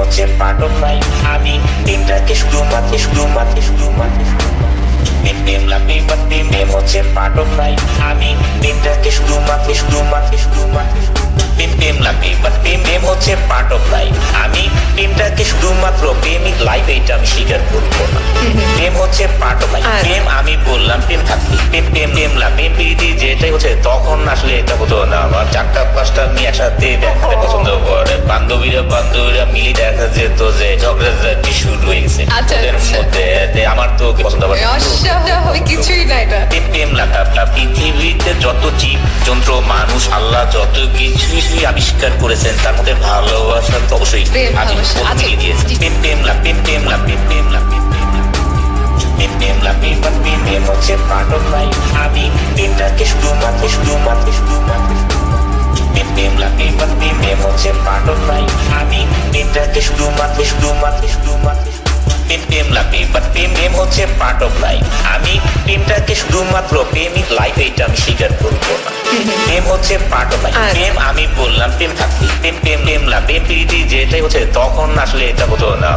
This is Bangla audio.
হচ্ছে পার্ট অফ লাইফ। আমি প্রেমটাকে প্রেম হচ্ছে পার্ট অফ লাইফ। আমি প্রেমটাকে প্রেম হচ্ছে পার্ট অফ লাইফ। আমি প্রেমটাকে শুধুমাত্র প্রেমিক লাইফ এইটা আমি স্বীকার করবো না। প্রেম হচ্ছে পার্ট অফ লাইফ। প্রেম আমি বললাম প্রেম থাকবে, প্রেম প্রীতি যেটাই হচ্ছে তখন আসলে এটা হতো না। আমার 4-5টা মেয়ে একসাথে দেখাতে পছন্দ করে, বান্ধবীরা মিলি দেখা যেত যে ঝগড়াঝাটি শুরু হয়ে গেছে ওদের মধ্যে। আমার তো পছন্দ করে কিছুই না এটা। প্রেম লাগা পৃথিবীতে যত জীব যন্ত্র মানুষ আল্লাহ যত কিছুই আবিষ্কার করেছেন তার মধ্যে ভালোবাসা তো অবশ্যই আমি মিলিয়ে দিয়েছি। প্রেম হচ্ছে পার্ট অফ লাইফ। আমি প্রেমটাকে শুধুমাত্র প্রেম হচ্ছে পার্ট অফ লাইফ। আমি প্রেমটাকে প্রেম হচ্ছে পার্ট অফ লাইফ। আমি প্রেমটাকে শুধুমাত্র প্রেমিক লাইফ এইটা আমি স্বীকার করবো না। প্রেম হচ্ছে পার্ট অফ লাইফ। প্রেম আমি বললাম প্রেম থাকবে, প্রেম প্রীতি যেটাই হচ্ছে তখন আসলে এটা হতো না।